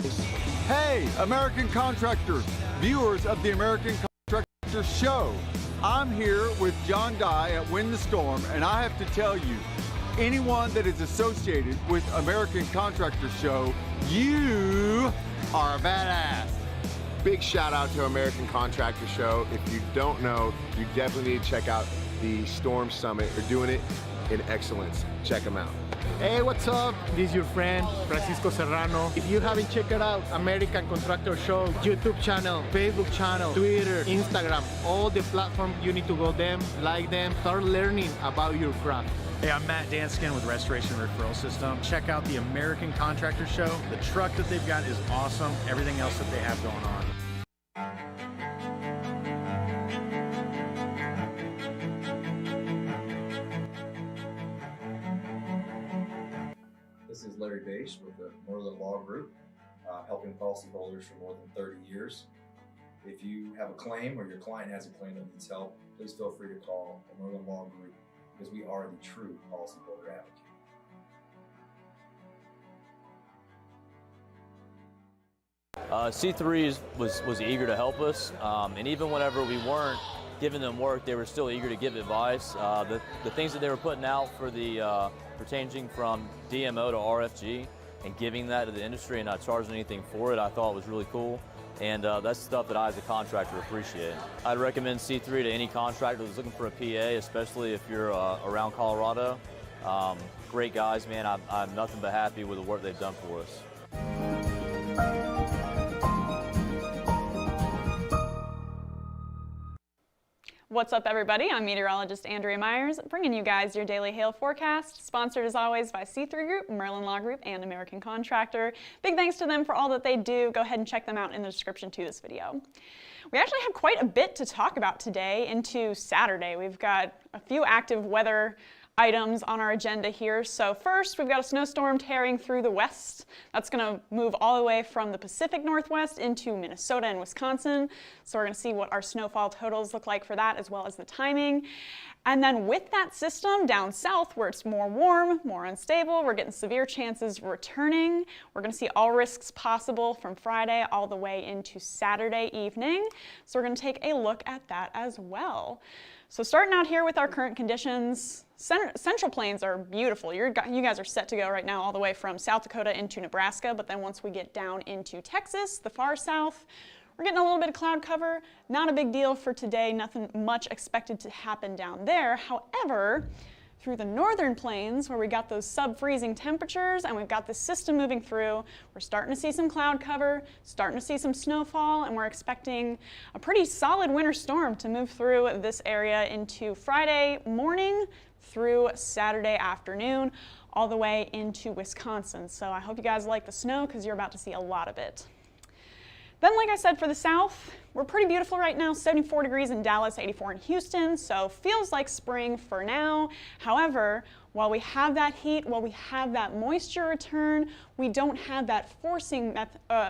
Texas. Hey, American contractors, viewers of the American Contractor Show. I'm here with John Dye at Win the Storm, and I have to tell you, anyone that is associated with American Contractor Show, you are a badass. Big shout out to American Contractor Show. If you don't know, you definitely need to check out the Storm Summit. They're doing it in excellence. Check them out. Hey, what's up? This is your friend, Francisco Serrano. If you haven't checked it out, American Contractor Show, YouTube channel, Facebook channel, Twitter, Instagram, all the platforms, you need to go them, like them, start learning about your craft. Hey, I'm Matt Danskin with Restoration Referral System. Check out the American Contractor Show. The truck that they've got is awesome. Everything else that they have going on. This is Larry Bache with the Northern Law Group, helping policyholders for more than 30 years. If you have a claim or your client has a claim that needs help, please feel free to call the Northern Law Group because we are the true policyholder advocate. C3 was eager to help us, and even whenever we weren't giving them work, they were still eager to give advice. The things that they were putting out for the pertaining from DMO to RFG and giving that to the industry and not charging anything for it, I thought was really cool. And that's stuff that I, as a contractor, appreciate. I'd recommend C3 to any contractor that's looking for a PA, especially if you're around Colorado. Great guys, man. I'm nothing but happy with the work they've done for us. What's up, everybody? I'm meteorologist Andrea Myers, bringing you guys your daily hail forecast, sponsored as always by C3 Group, Merlin Law Group, and American Contractor. Big thanks to them for all that they do. Go ahead and check them out in the description to this video. We actually have quite a bit to talk about today into Saturday. We've got a few active weather items on our agenda here. So first, we've got a snowstorm tearing through the west. That's going to move all the way from the Pacific Northwest into Minnesota and Wisconsin. So we're going to see what our snowfall totals look like for that, as well as the timing. And then with that system down south, where it's more warm, more unstable, we're getting severe chances returning. We're going to see all risks possible from Friday all the way into Saturday evening. So we're going to take a look at that as well. So starting out here with our current conditions, Central Plains are beautiful. You guys are set to go right now all the way from South Dakota into Nebraska, but then once we get down into Texas, the far south, we're getting a little bit of cloud cover. Not a big deal for today, nothing much expected to happen down there. However, through the northern plains, where we got those sub-freezing temperatures and we've got this system moving through, we're starting to see some cloud cover, starting to see some snowfall, and we're expecting a pretty solid winter storm to move through this area into Friday morning through Saturday afternoon, all the way into Wisconsin. So I hope you guys like the snow because you're about to see a lot of it. Then, like I said, for the south, we're pretty beautiful right now, 74 degrees in Dallas, 84 in Houston, so feels like spring for now. However, while we have that heat, while we have that moisture return, we don't have that forcing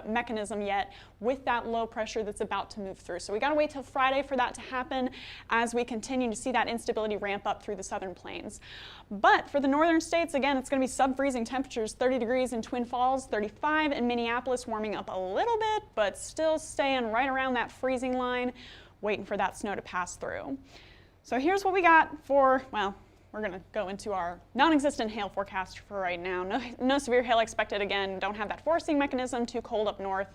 mechanism yet with that low pressure that's about to move through. So we gotta wait till Friday for that to happen as we continue to see that instability ramp up through the southern plains. But for the northern states, again, it's gonna be sub-freezing temperatures, 30 degrees in Twin Falls, 35 in Minneapolis, warming up a little bit, but still staying right around that freezing line, waiting for that snow to pass through. So here's what we got for, well, we're going to go into our non-existent hail forecast for right now. No severe hail expected again. Don't have that forcing mechanism. Too cold up north.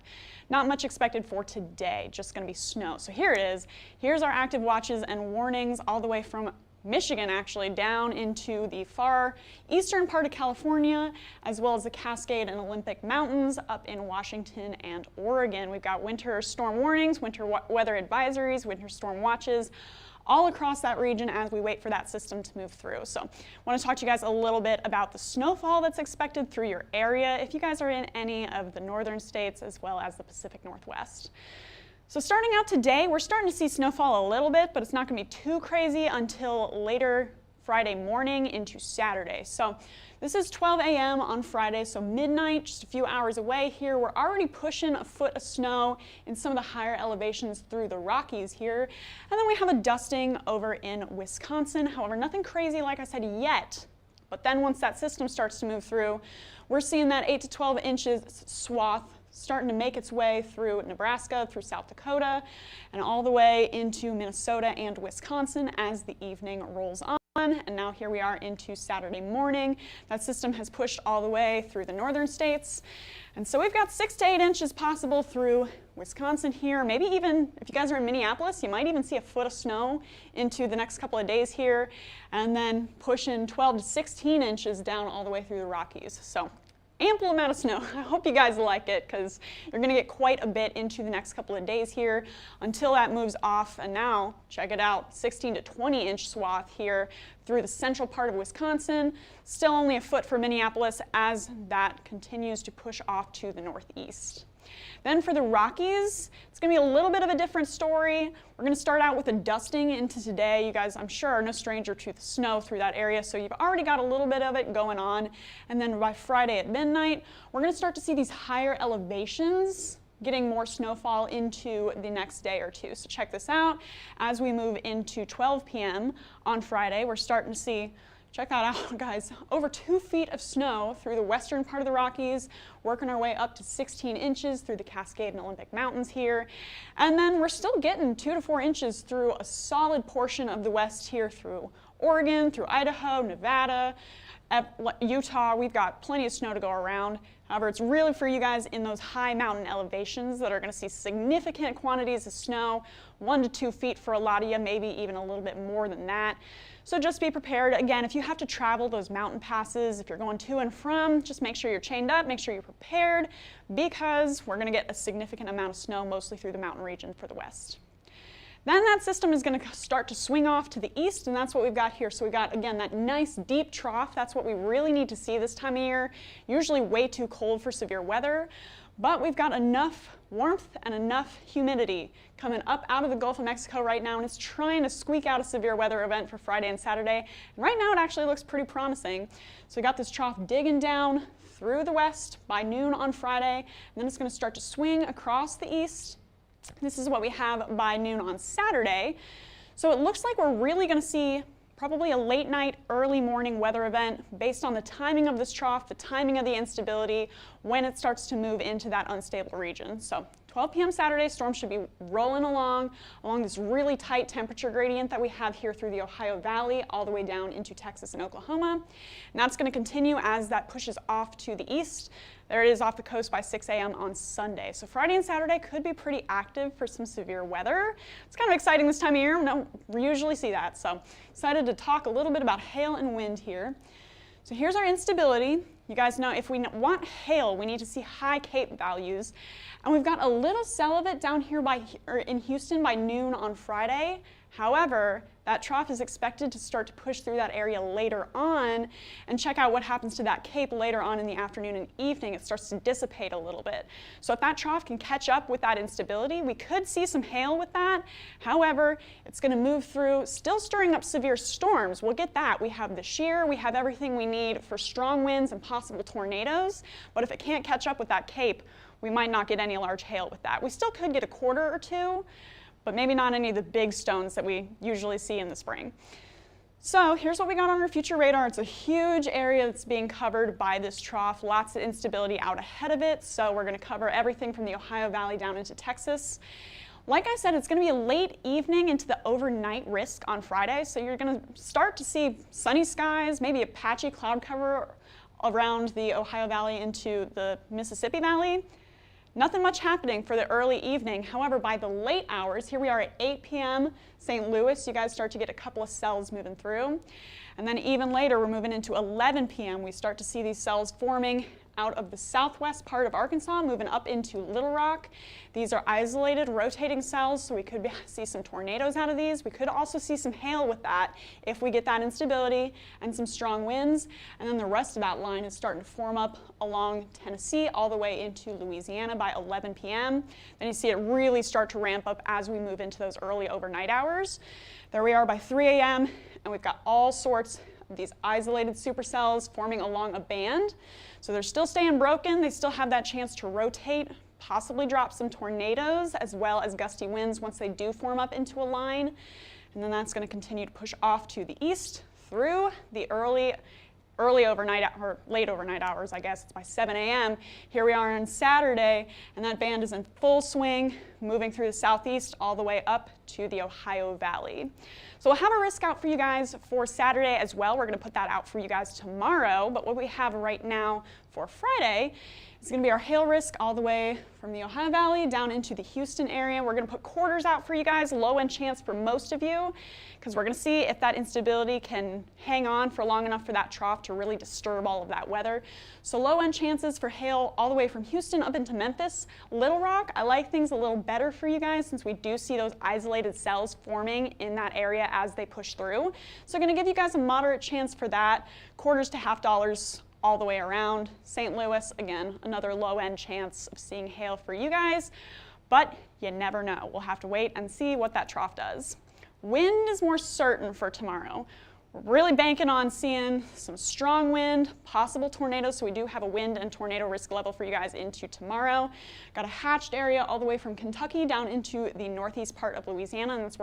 Not much expected for today. Just going to be snow. So here it is. Here's our active watches and warnings all the way from Michigan, actually, down into the far eastern part of California, as well as the Cascade and Olympic Mountains up in Washington and Oregon. We've got winter storm warnings, winter weather advisories, winter storm watches, all across that region as we wait for that system to move through. So I want to talk to you guys a little bit about the snowfall that's expected through your area if you guys are in any of the northern states as well as the Pacific Northwest. So starting out today, we're starting to see snowfall a little bit, but it's not going to be too crazy until later Friday morning into Saturday. So this is 12 a.m. on Friday, so midnight, just a few hours away here. We're already pushing a foot of snow in some of the higher elevations through the Rockies here. And then we have a dusting over in Wisconsin. However, nothing crazy, like I said, yet. But then once that system starts to move through, we're seeing that 8 to 12 inches swath starting to make its way through Nebraska, through South Dakota, and all the way into Minnesota and Wisconsin as the evening rolls on. And now here we are into Saturday morning. That system has pushed all the way through the northern states. And so we've got 6 to 8 inches possible through Wisconsin here. Maybe even if you guys are in Minneapolis, you might even see a foot of snow into the next couple of days here, and then pushing 12 to 16 inches down all the way through the Rockies. So ample amount of snow. I hope you guys like it because you're going to get quite a bit into the next couple of days here until that moves off. And now, check it out, 16 to 20 inch swath here through the central part of Wisconsin. Still only a foot for Minneapolis as that continues to push off to the northeast. Then for the Rockies, it's going to be a little bit of a different story. We're going to start out with a dusting into today. You guys, I'm sure, are no stranger to the snow through that area, so you've already got a little bit of it going on. And then by Friday at midnight, we're going to start to see these higher elevations getting more snowfall into the next day or two. So check this out. As we move into 12 p.m. on Friday, we're starting to see, check that out, guys, over 2 feet of snow through the western part of the Rockies, working our way up to 16 inches through the Cascade and Olympic Mountains here. And then we're still getting 2 to 4 inches through a solid portion of the west here through Oregon, through Idaho, Nevada, Utah. We've got plenty of snow to go around. However, it's really for you guys in those high mountain elevations that are going to see significant quantities of snow, 1 to 2 feet for a lot of you, maybe even a little bit more than that. So just be prepared. Again, if you have to travel those mountain passes, if you're going to and from, just make sure you're chained up, make sure you're prepared, because we're going to get a significant amount of snow, mostly through the mountain region for the west. Then that system is going to start to swing off to the east, and that's what we've got here. So we've got, again, that nice deep trough. That's what we really need to see this time of year. Usually way too cold for severe weather, but we've got enough warmth and enough humidity coming up out of the Gulf of Mexico right now, and it's trying to squeak out a severe weather event for Friday and Saturday. And right now it actually looks pretty promising. So we got this trough digging down through the west by noon on Friday, and then it's going to start to swing across the east. This is what we have by noon on Saturday. So it looks like we're really going to see probably a late night, early morning weather event based on the timing of this trough, the timing of the instability, when it starts to move into that unstable region. So 12 p.m. Saturday, storm should be rolling along this really tight temperature gradient that we have here through the Ohio Valley all the way down into Texas and Oklahoma. And that's going to continue as that pushes off to the east. There it is off the coast by 6 a.m. on Sunday. So Friday and Saturday could be pretty active for some severe weather. It's kind of exciting this time of year. We don't usually see that. So excited to talk a little bit about hail and wind here. So here's our instability. You guys know if we want hail, we need to see high Cape values. And we've got a little cell of it down here in Houston by noon on Friday. However, that trough is expected to start to push through that area later on, and check out what happens to that Cape later on in the afternoon and evening. It starts to dissipate a little bit. So if that trough can catch up with that instability, we could see some hail with that. However, it's going to move through, still stirring up severe storms. We'll get that. We have the shear, we have everything we need for strong winds and possible tornadoes, but if it can't catch up with that Cape, we might not get any large hail with that. We still could get a quarter or two, but maybe not any of the big stones that we usually see in the spring. So here's what we got on our future radar. It's a huge area that's being covered by this trough, lots of instability out ahead of it. So we're going to cover everything from the Ohio Valley down into Texas. Like I said, it's going to be a late evening into the overnight risk on Friday. So you're going to start to see sunny skies, maybe a patchy cloud cover around the Ohio Valley into the Mississippi Valley. Nothing much happening for the early evening. However, by the late hours, here we are at 8 p.m. St. Louis, you guys start to get a couple of cells moving through. And then even later, we're moving into 11 p.m. We start to see these cells forming out of the southwest part of Arkansas, moving up into Little Rock. These are isolated, rotating cells, so we could see some tornadoes out of these. We could also see some hail with that if we get that instability and some strong winds. And then the rest of that line is starting to form up along Tennessee all the way into Louisiana by 11 p.m. Then you see it really start to ramp up as we move into those early overnight hours. There we are by 3 a.m. and we've got all sorts of these isolated supercells forming along a band. So they're still staying broken. They still have that chance to rotate, possibly drop some tornadoes as well as gusty winds once they do form up into a line. And then that's going to continue to push off to the east through the early early overnight or late overnight hours, I guess. It's by 7 a.m. Here we are on Saturday, and that band is in full swing, moving through the southeast all the way up to the Ohio Valley. So we'll have a risk out for you guys for Saturday as well. We're going to put that out for you guys tomorrow, but what we have right now for Friday is going to be our hail risk all the way from the Ohio Valley down into the Houston area. We're going to put quarters out for you guys, low end chance for most of you, because we're going to see if that instability can hang on for long enough for that trough to really disturb all of that weather. So low end chances for hail all the way from Houston up into Memphis. Little Rock, I like things a little better for you guys since we do see those isolated cells forming in that area as they push through. So I'm going to give you guys a moderate chance for that, quarters to $50 all the way around. St. Louis, again, another low-end chance of seeing hail for you guys, but you never know. We'll have to wait and see what that trough does. Wind is more certain for tomorrow. We're really banking on seeing some strong wind, possible tornadoes, so we do have a wind and tornado risk level for you guys into tomorrow. Got a hatched area all the way from Kentucky down into the northeast part of Louisiana, and that's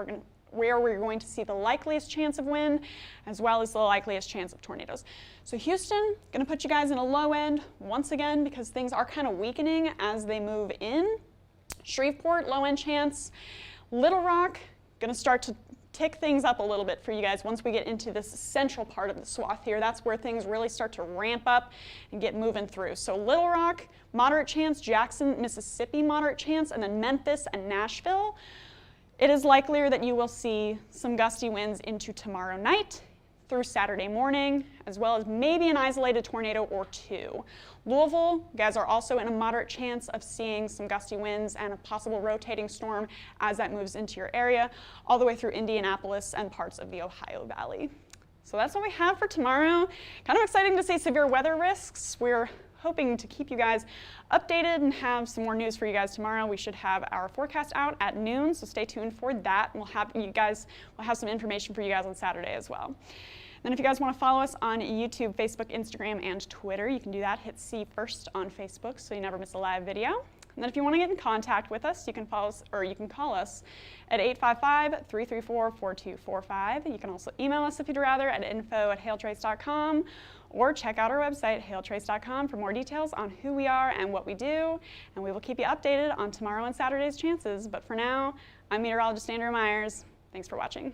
where we're going to see the likeliest chance of wind, as well as the likeliest chance of tornadoes. So Houston, going to put you guys in a low end once again because things are kind of weakening as they move in. Shreveport, low end chance. Little Rock, going to start to tick things up a little bit for you guys once we get into this central part of the swath here. That's where things really start to ramp up and get moving through. So Little Rock, moderate chance. Jackson, Mississippi, moderate chance. And then Memphis and Nashville. It is likelier that you will see some gusty winds into tomorrow night through Saturday morning, as well as maybe an isolated tornado or two. Louisville, you guys are also in a moderate chance of seeing some gusty winds and a possible rotating storm as that moves into your area, all the way through Indianapolis and parts of the Ohio Valley. So that's what we have for tomorrow. Kind of exciting to see severe weather risks. We're hoping to keep you guys updated and have some more news for you guys tomorrow. We should have our forecast out at noon, so stay tuned for that. We'll have some information for you guys on Saturday as well. Then if you guys want to follow us on YouTube, Facebook, Instagram, and Twitter, you can do that. Hit see first on Facebook so you never miss a live video. And then if you want to get in contact with us, you can follow us, or you can call us at 855-334-4245. You can also email us if you'd rather at info@hailtrace.com, or check out our website, hailtrace.com, for more details on who we are and what we do. And we will keep you updated on tomorrow and Saturday's chances. But for now, I'm meteorologist Andrea Myers. Thanks for watching.